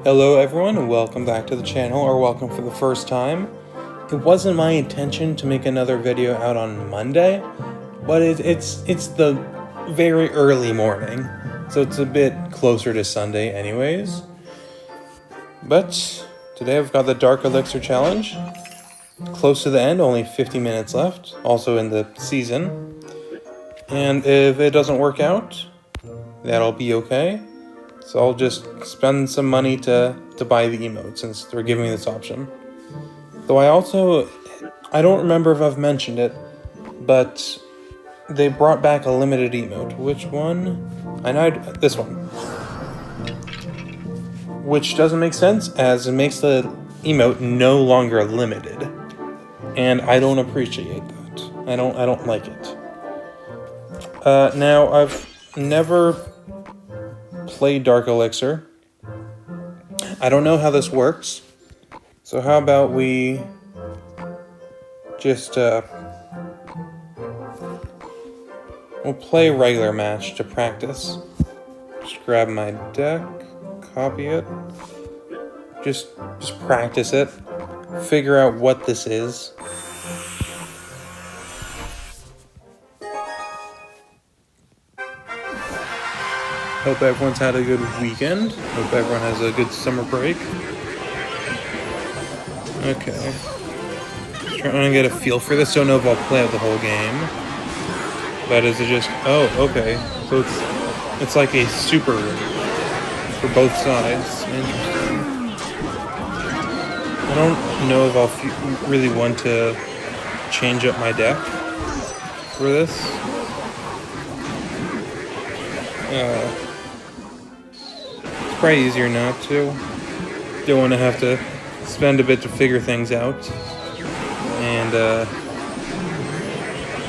Hello everyone and welcome back to the channel, or welcome for the first time. It wasn't my intention to make another video out on Monday, but it's the very early morning, so it's a bit closer to Sunday anyways. But today I've got the Dark Elixir Challenge, close to the end, only 50 minutes left, also in the season. And if it doesn't work out, that'll be okay. So I'll just spend some money to buy the emote, since they're giving me this option. Though I don't remember if I've mentioned it, but they brought back a limited emote. Which one? I know this one. Which doesn't make sense, as it makes the emote no longer limited. And I don't appreciate that. I don't like it. Now, I've never played Dark Elixir. I don't know how this works, so how about we just we'll play regular match to practice. Just grab my deck, copy it, just practice it, figure out what this is. Hope everyone's had a good weekend. Hope everyone has a good summer break. Okay. Just trying to get a feel for this. Don't know if I'll play out the whole game. But is it just... Oh, okay. So it's like a super for both sides. Interesting. I don't know if I'll really want to change up my deck for this. It's probably easier not to. Don't want to have to spend a bit to figure things out. And,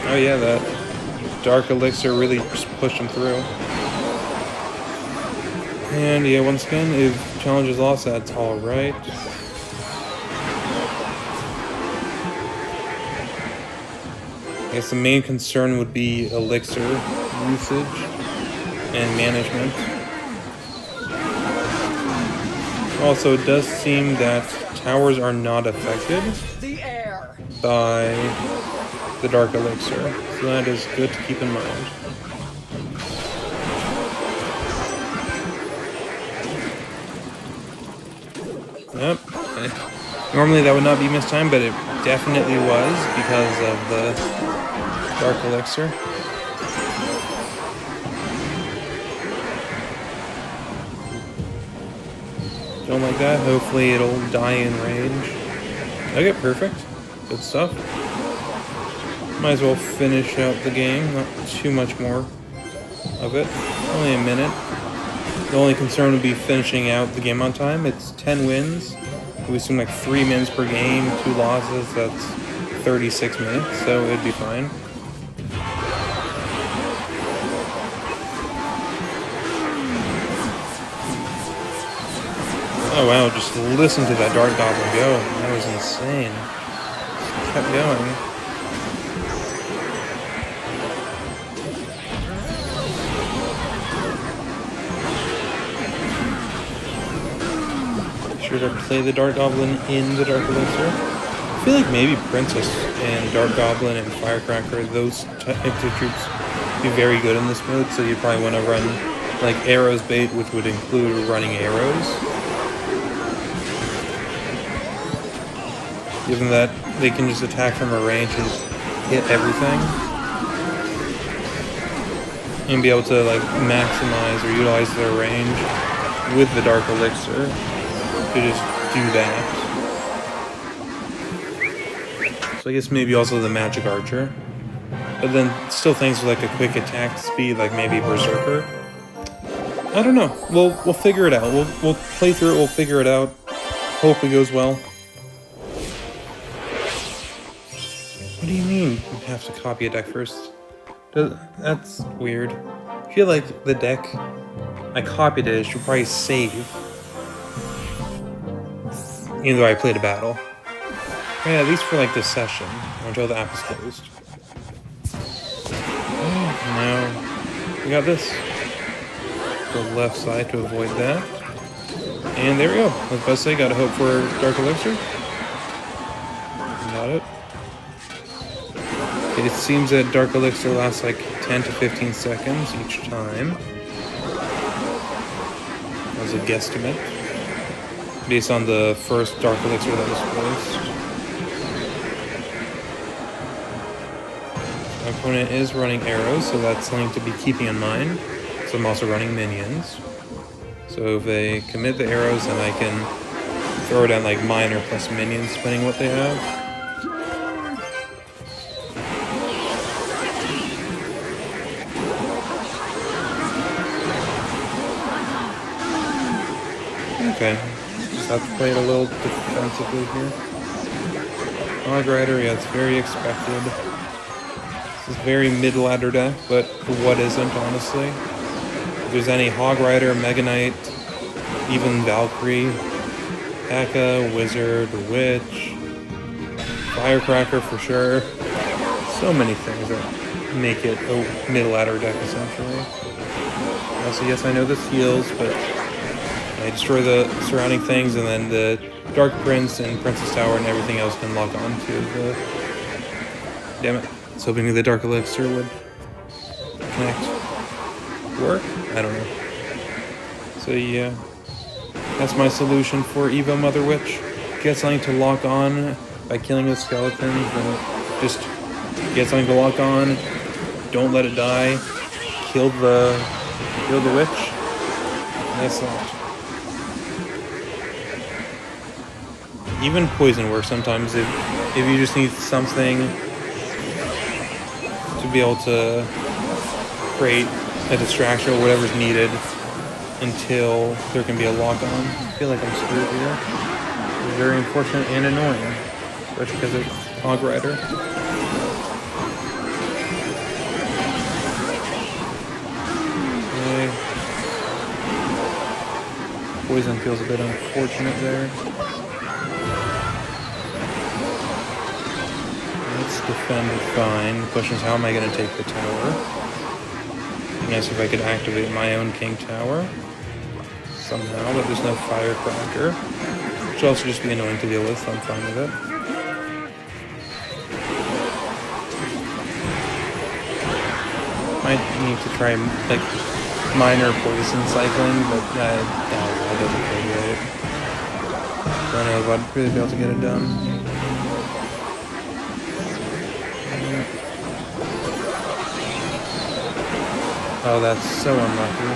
oh yeah, that Dark Elixir really just pushed them through. And yeah, once again, if challenge is lost, that's alright. I guess the main concern would be Elixir usage and management. Also, it does seem that towers are not affected by the Dark Elixir, so that is good to keep in mind. Yep. Normally that would not be mistimed, but it definitely was because of the Dark Elixir. Don't like that. Hopefully it'll die in range. Okay, perfect. Good stuff. Might as well finish out the game. Not too much more of it. Only a minute. The only concern would be finishing out the game on time. It's 10 wins. We assume like 3 minutes per game, 2 losses. That's 36 minutes, so it'd be fine. Oh wow, just listen to that Dart Goblin go. That was insane. Kept going. Sure to play the Dart Goblin in the Dark Elixir. I feel like maybe Princess and Dart Goblin and Firecracker, those types of troops, be very good in this mode, so you probably want to run like Arrows bait, which would include running arrows. Given that they can just attack from a range and just hit everything. And be able to like maximize or utilize their range with the Dark Elixir to just do that. So I guess maybe also the Magic Archer. But then still things with like a quick attack speed, like maybe Berserker. I don't know. We'll figure it out. We'll play through it, we'll figure it out. Hope it goes well. What do you mean you have to copy a deck first? That's weird. I feel like the deck I copied it should probably save. Even though I played a battle. Yeah, at least for like this session, until the app is closed. Oh, no. We got this. the left side to avoid that. And there we go. I was about to say, gotta hope for Dark Elixir. Got it. It seems that Dark Elixir lasts like 10 to 15 seconds each time. That was a guesstimate, based on the first Dark Elixir that was placed. My opponent is running arrows, so that's something to be keeping in mind. So I'm also running minions. So if they commit the arrows, then I can throw down like minor plus minions, depending what they have. Okay, just have to play it a little defensively here. Hog Rider, yeah, it's very expected. This is very mid-ladder deck, but what isn't, honestly? If there's any Hog Rider, Mega Knight, even Valkyrie, P.E.K.K.A, Wizard, Witch, Firecracker for sure. So many things that make it a mid-ladder deck, essentially. Also, yes, I know this heals, but I destroy the surrounding things, and then the Dark Prince and Princess Tower and everything else can lock on to the... Damn it. I was hoping the Dark Elixir would connect. Work? I don't know. So yeah, that's my solution for Evo Mother Witch. Get something to lock on by killing the skeletons, and just get something to lock on. Don't let it die. Kill the witch. That's not. Even poison works sometimes if you just need something to be able to create a distraction or whatever's needed until there can be a lock on. I feel like I'm screwed here. It's very unfortunate and annoying, especially because it's Hog Rider. Okay. Poison feels a bit unfortunate there. Let's defend it fine. The question is, how am I going to take the tower? Yes, if I could activate my own King Tower somehow, but there's no Firecracker, which will also just be annoying to deal with, so I'm fine with it. Might need to try, like, minor poison cycling, but that doesn't feel great. Don't know if I'd really be able to get it done. Oh, that's so unlucky.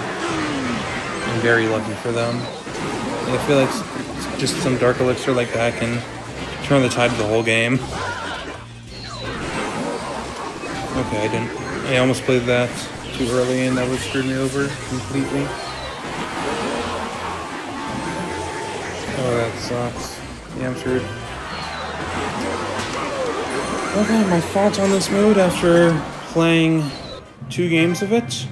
I'm very lucky for them. I feel like just some Dark Elixir like that can turn the tide of the whole game. Okay, I almost played that too early and that would screw me over completely. Oh, that sucks. Yeah, I'm screwed. Okay, my thoughts on this mode after playing 2 games of it.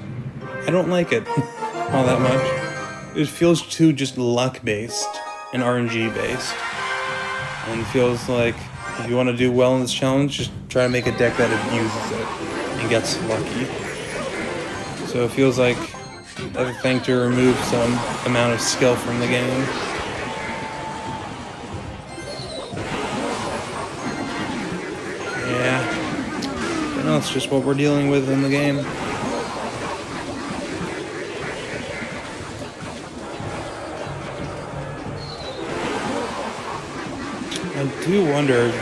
I don't like it all that much. It feels too just luck-based and RNG-based. And feels like if you want to do well in this challenge, just try to make a deck that abuses it and gets lucky. So it feels like a thing to remove some amount of skill from the game. Yeah. But no, it's just what we're dealing with in the game. I do wonder if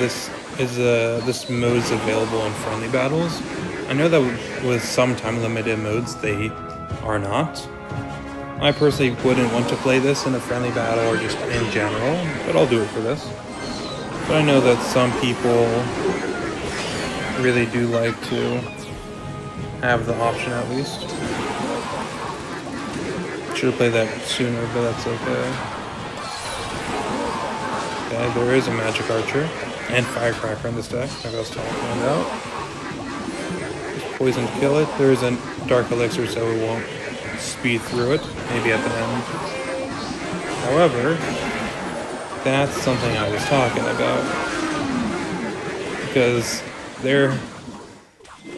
this mode is available in friendly battles. I know that with some time-limited modes, they are not. I personally wouldn't want to play this in a friendly battle or just in general, but I'll do it for this. But I know that some people really do like to have the option at least. Should have played that sooner, but that's okay. Okay, there is a Magic Archer and Firecracker in this deck, like I was talking about. Just poison to kill it. There is a Dark Elixir, so it won't speed through it, maybe at the end. However, that's something I was talking about. Because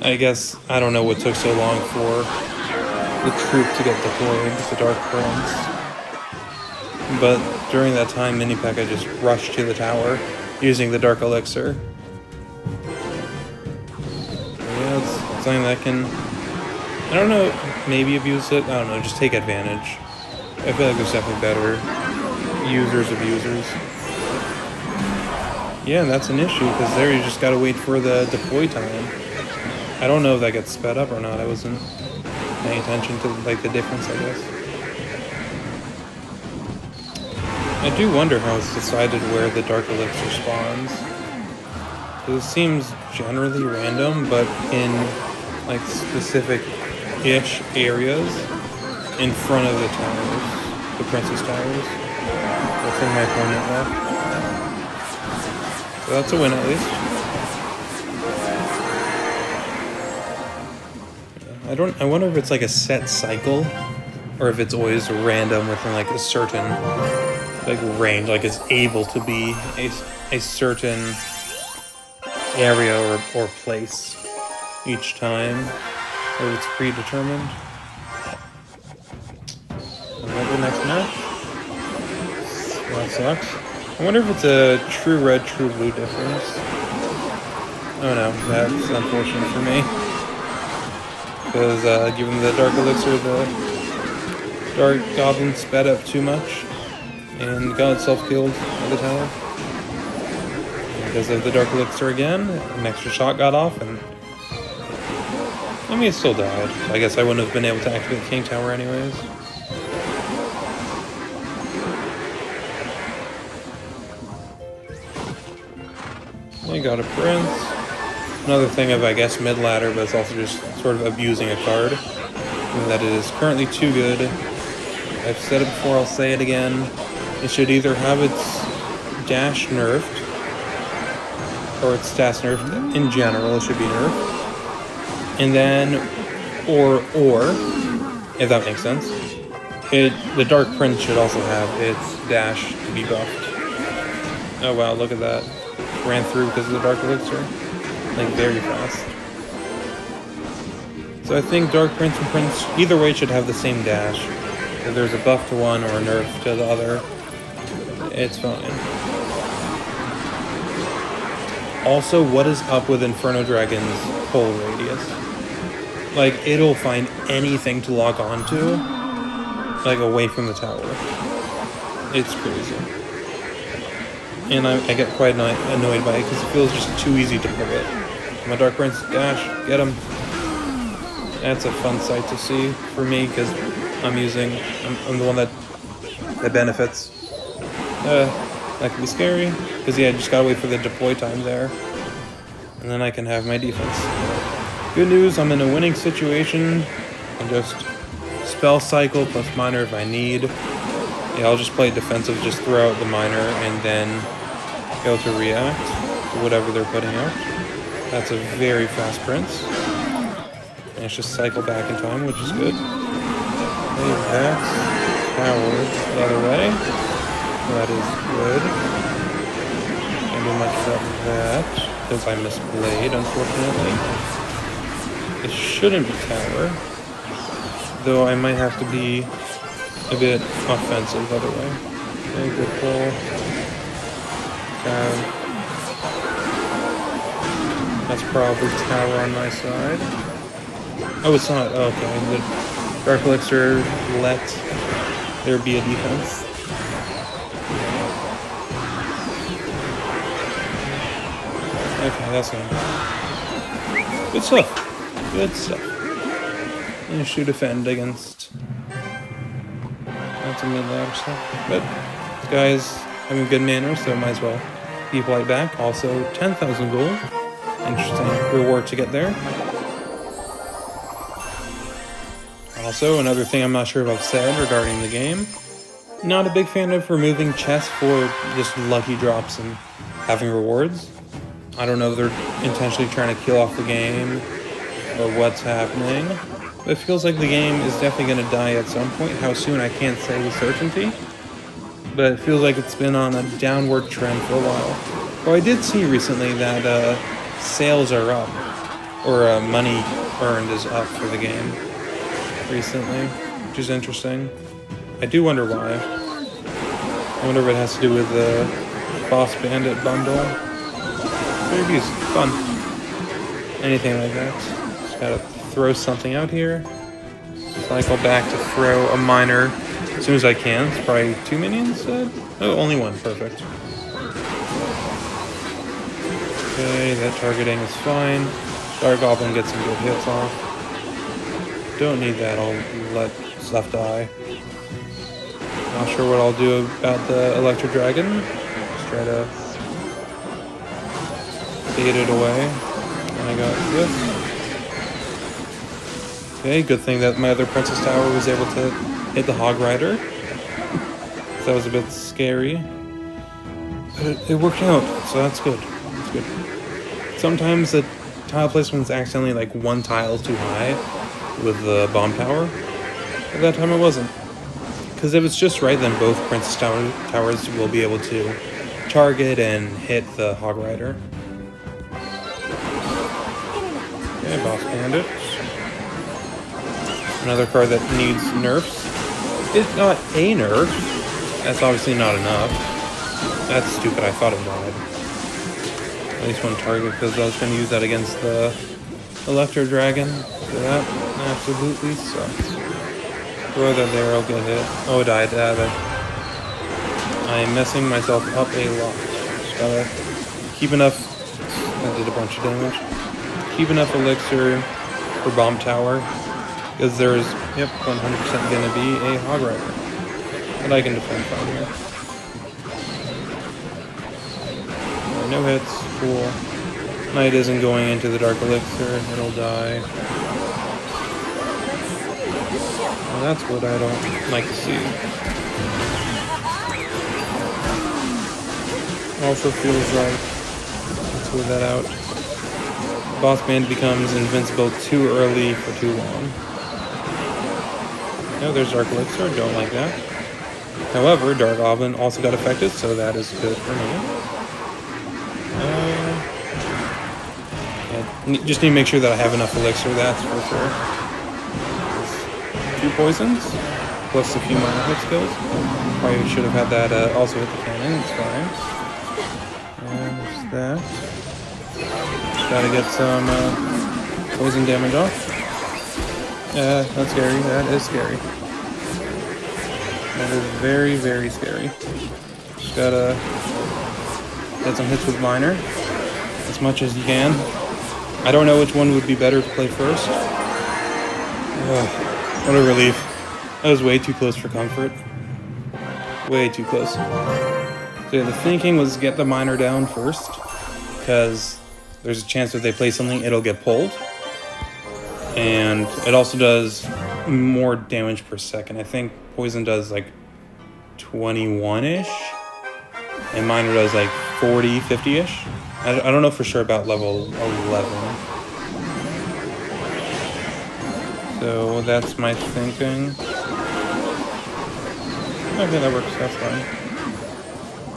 I guess, I don't know what took so long for the troop to get deployed, the Dark Prince. But during that time, Mini P.E.K.K.A just rushed to the tower using the Dark Elixir. Yeah, it's something that can, I don't know, maybe abuse it. I don't know, just take advantage. I feel like there's definitely better users of users. Yeah, and that's an issue, because there you just gotta wait for the deploy time. I don't know if that gets sped up or not. I wasn't paying attention to like the difference, I guess. I do wonder how it's decided where the Dark Elixir spawns. It seems generally random, but in like specific-ish areas in front of the towers, the Princess Towers. That's where my opponent left. So that's a win at least. I wonder if it's like a set cycle, or if it's always random within like a certain like range, like it's able to be a certain area or place each time, or it's predetermined. The next match. That sucks. I wonder if it's a true red, true blue difference. Oh no, that's unfortunate for me. Because given the Dark Elixir, the Dark Goblin sped up too much and got itself killed at the tower. Because of the Dark Elixir again, an extra shot got off, and I mean, it still died. So I guess I wouldn't have been able to activate King Tower anyways. I got a Prince. Another thing of, I guess, mid-ladder, but it's also just sort of abusing a card. And that it is currently too good. I've said it before, I'll say it again. It should either have its dash nerfed, or its stats nerfed. In general, it should be nerfed. And then, or, if that makes sense, the Dark Prince should also have its dash to be buffed. Oh wow, look at that. Ran through because of the Dark Elixir. Like, very fast. So I think Dark Prince and Prince, either way, should have the same dash. If there's a buff to one or a nerf to the other, it's fine. Also, what is up with Inferno Dragon's pull radius? Like, it'll find anything to lock onto, like, away from the tower. It's crazy. And I get quite annoyed by it because it feels just too easy to pull it. My Dark Prince, dash, get him. That's a fun sight to see for me because I'm the one that benefits. That can be scary because yeah, I just gotta wait for the deploy time there, and then I can have my defense. Good news, I'm in a winning situation. I just spell cycle plus minor if I need. Yeah, I'll just play defensive, just throw out the minor, and then go to react to whatever they're putting out. That's a very fast Prince. And it's just cycle back in time, which is good. Play that tower the other way. That is good. Can't do much about that, because I misplayed, unfortunately. It shouldn't be tower, though I might have to be a bit offensive the other way. Okay, good pull. That's probably tower on my side. Oh, it's not. Oh, okay, the Dark Elixir let there be a defense. Okay, that's fine. Good stuff. Good stuff. And should defend against. That's a mid-ladder stuff. But this guy's having good manners, so might as well be polite back. Also, 10,000 gold. Interesting reward to get there. Also, another thing I'm not sure if I've said regarding the game. Not a big fan of removing chests for just lucky drops and having rewards. I don't know if they're intentionally trying to kill off the game or what's happening. But it feels like the game is definitely going to die at some point. How soon, I can't say with certainty. But it feels like it's been on a downward trend for a while. Oh, I did see recently that sales are up. Or money earned is up for the game. recently, which is interesting. I do wonder why. I wonder if it has to do with the Boss Bandit bundle. Maybe it's fun. Anything like that. Just gotta throw something out here. Cycle back to throw a miner as soon as I can. It's probably 2 minions. Oh, only 1. Perfect. Okay, that targeting is fine. Dark Goblin gets some good hits off. Don't need that. I'll let stuff die. Not sure what I'll do about the Electro Dragon. Just try to bait it away. And I got this. Okay, good thing that my other Princess Tower was able to hit the Hog Rider. That was a bit scary. But it worked out, so that's good. That's good. Sometimes the tile placement's accidentally like 1 tile too high with the bomb tower. But that time it wasn't. Because if it's just right, then both Princess Towers will be able to target and hit the Hog Rider. Okay, Boss Bandit. Another card that needs nerfs. It's not a nerf. That's obviously not enough. That's stupid. I thought it died. At least 1 target, because I was going to use that against the Electro Dragon. So that absolutely sucks. Throw that there, I'll get hit. Oh, it died. I'm messing myself up a lot. Just gotta keep enough. That did a bunch of damage. Keep enough elixir for Bomb Tower. Because there's, 100% gonna be a Hog Rider. But I can defend from here. No hits. Cool. Knight isn't going into the Dark Elixir. It'll die. Well, that's what I don't like to see. Also feels like, let's move that out. Boss Band becomes invincible too early for too long. No, there's Dark Elixir, don't like that. However, Dark Goblin also got affected, so that is good for me. Just need to make sure that I have enough elixir, that's for sure. 2 poisons, plus a few minor hit skills. Probably should have had that also hit the cannon, it's fine. And there's that. Gotta get some poison damage off. That's scary, that is scary. That is very, very scary. Just gotta get some hits with minor, as much as you can. I don't know which one would be better to play first. What a relief. That was way too close for comfort. Way too close. So yeah, the thinking was get the miner down first, because there's a chance if they play something, it'll get pulled. And it also does more damage per second. I think poison does like 21-ish, and miner does like 40, 50-ish. I don't know for sure about level 11. So that's my thinking. Okay, that works, that's fine.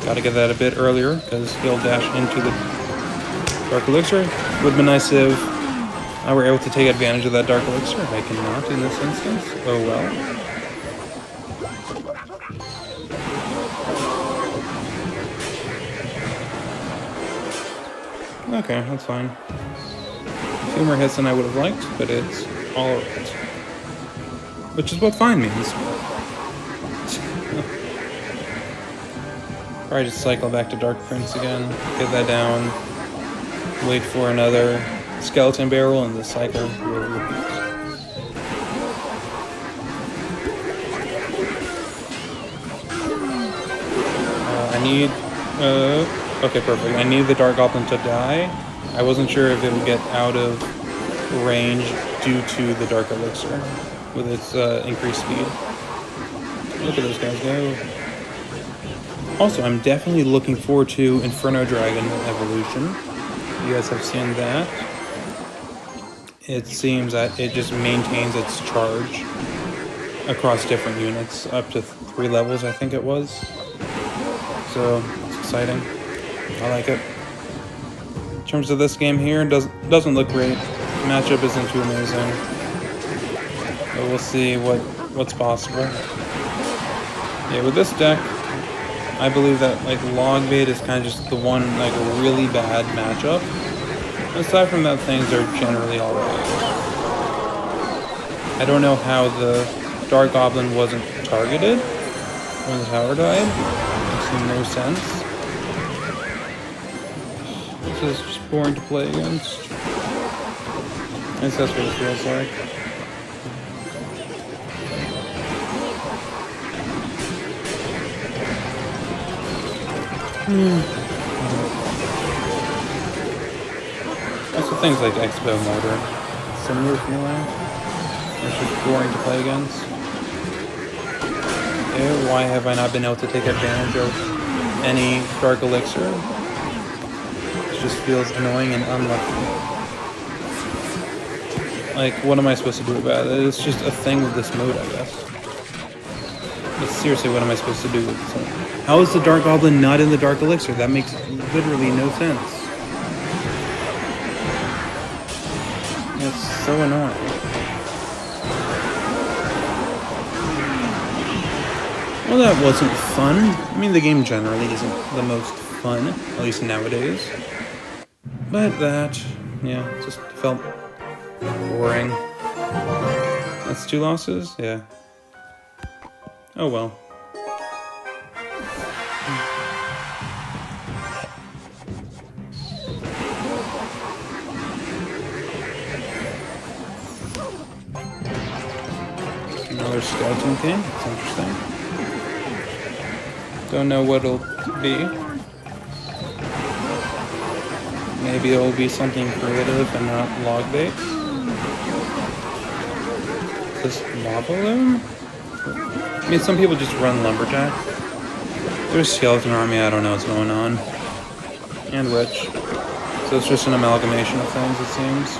Gotta get that a bit earlier, because he'll dash into the Dark Elixir. Would have been nice if I were able to take advantage of that Dark Elixir. I cannot in this instance. Oh well. Okay, that's fine. A few more hits than I would have liked, but it's alright. Which is what fine means. Probably just cycle back to Dark Prince again, get that down, wait for another skeleton barrel, and the cycle will repeat. Okay, perfect. I need the Dark Goblin to die. I wasn't sure if it would get out of range due to the Dark Elixir with its increased speed. Look at those guys go. Also, I'm definitely looking forward to Inferno Dragon Evolution. You guys have seen that. It seems that it just maintains its charge across different units, up to 3 levels, I think it was. So, it's exciting. I like it. In terms of this game here, doesn't look great. Matchup isn't too amazing. But we'll see what's possible. Yeah, with this deck, I believe that like log bait is kind of just the one like really bad matchup. Aside from that, things are generally alright. I don't know how the Dark Goblin wasn't targeted when the tower died. Makes no sense. This is just boring to play against. I guess that's what it feels like. Also things like Expo Mortar. Similar feeling. It's just boring to play against. Yeah, why have I not been able to take advantage of any Dark Elixir? It just feels annoying and unlucky. Like, what am I supposed to do about it? It's just a thing with this mode, I guess. But seriously, what am I supposed to do with this mode? How is the Dark Goblin not in the Dark Elixir? That makes literally no sense. It's so annoying. Well, that wasn't fun. I mean, the game generally isn't the most fun, at least nowadays. But that, yeah, just felt boring. That's 2 losses? Yeah. Oh well. Another Skeleton King. That's interesting. Don't know what it'll be. Maybe it'll be something creative and not log bait. Is this Lava Loom? I mean, some people just run Lumberjack. There's Skeleton Army, I don't know what's going on. And Witch. So it's just an amalgamation of things, it seems.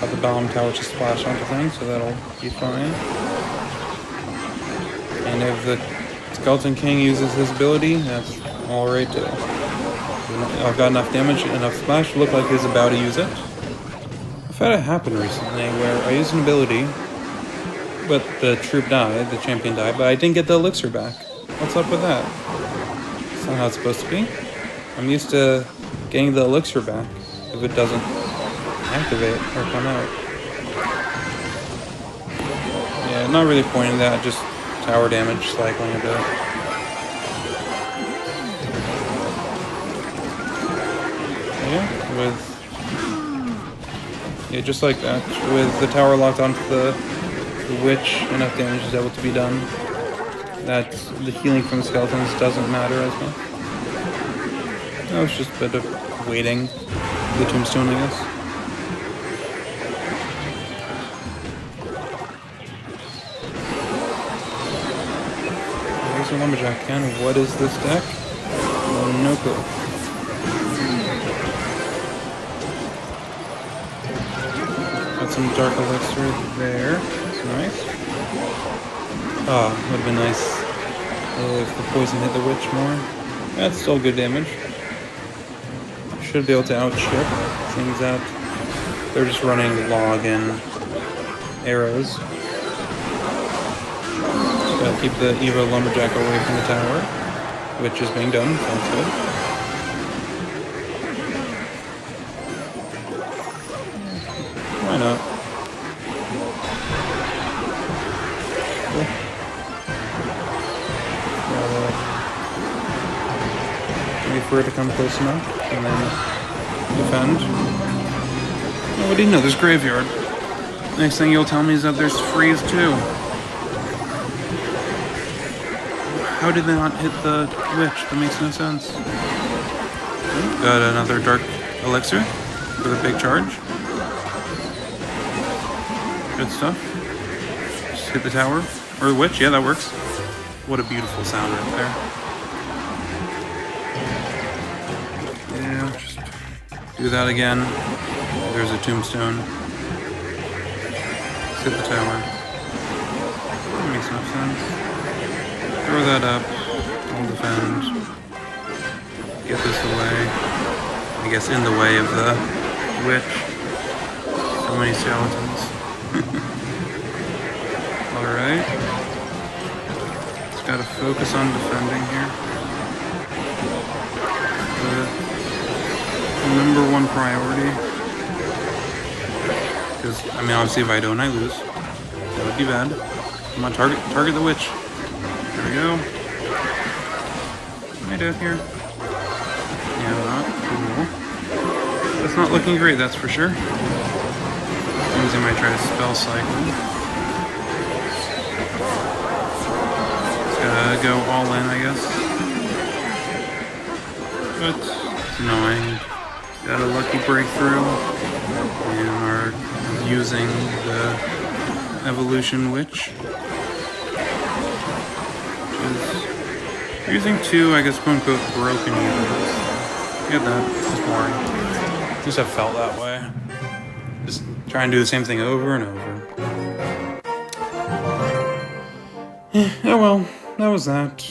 The bomb tower to splash onto things, so that'll be fine. And if the Skeleton King uses his ability, that's alright too. I've got enough damage, enough splash to look like he's about to use it. I've had it happen recently where I used an ability, but the troop died, the champion died, but I didn't get the elixir back. What's up with that? That's not how it's supposed to be. I'm used to getting the elixir back if it doesn't activate or come out. Yeah, not really pointing that, just tower damage cycling a bit. Yeah, just like that. With the tower locked onto the witch, enough damage is able to be done. That the healing from the skeletons doesn't matter as much. That was just a bit of waiting. The tombstone, I guess. Lumberjack can. What is this deck? No clue. Got some Dark Elixir there. That's nice. Ah, would have been nice if the poison hit the witch more. That's still good damage. Should be able to outship. Seems that they're just running log and arrows. Gotta keep the Evo Lumberjack away from the tower, which is being done. Sounds good. Why not? Cool. Wait for it to come close enough, and then defend. Oh, what do you know? There's Graveyard. Next thing you'll tell me is that there's Freeze too. How did they not hit the witch? That makes no sense. Got another Dark Elixir with a big charge. Good stuff. Just hit the tower. Or the witch, yeah, that works. What a beautiful sound right there. Do that again. There's a tombstone. Hit the tower. That makes no sense. Throw that up. I'll defend. Get this away. I guess in the way of the witch. So many skeletons. Alright. Just gotta focus on defending here. The number one priority. Because, I mean, obviously if I don't, I lose. That would be bad. Come on, target the witch. There we go. Am I dead here? Yeah, not cool. That's not looking great, that's for sure. Seems I might try to spell cycle. Just gotta go all in, I guess. But it's annoying. Got a lucky breakthrough. And are using the evolution witch. Which is using two, I guess, quote unquote, broken units. Get that. It's boring. Just have felt that way. Just try and do the same thing over and over. Oh well, that was that.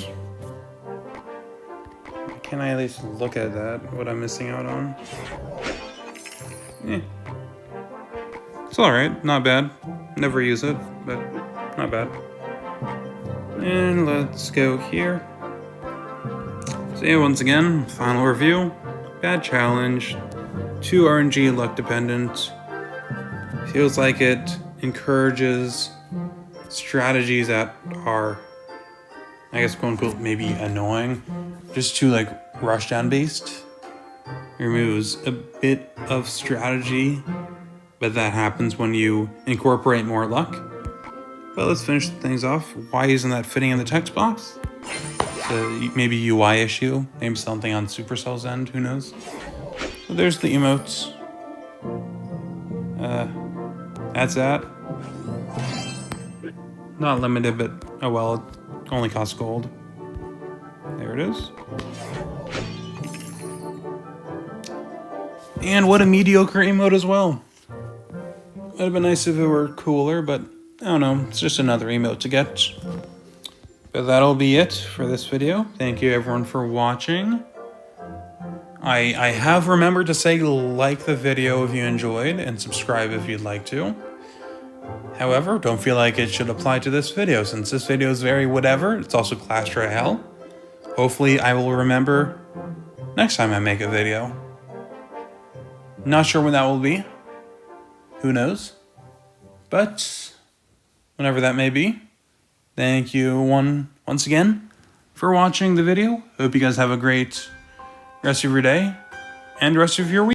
Can I at least look at that? What I'm missing out on? It's alright, not bad. Never use it, but not bad. And let's go here. So yeah, once again, final review. Bad challenge. 2 RNG luck dependent. Feels like it encourages strategies that are, I guess, quote unquote, maybe annoying. Just too, like, rushdown based. Removes a bit of strategy, but that happens when you incorporate more luck. But let's finish things off. Why isn't that fitting in the text box? So maybe UI issue, maybe something on Supercell's end, who knows? So there's the emotes. That's that. Not limited, but oh well, it only costs gold. There it is. And what a mediocre emote as well. Would have been nice if it were cooler, but I don't know, it's just another emote to get. But that'll be it for this video. Thank you everyone for watching. I have remembered to say like the video if you enjoyed and subscribe if you'd like to. However, don't feel like it should apply to this video since this video is very whatever. It's also Clash Royale. Hopefully I will remember next time I make a video. Not sure when that will be. Who knows? But whenever that may be, thank you once again for watching the video. Hope you guys have a great rest of your day and rest of your week.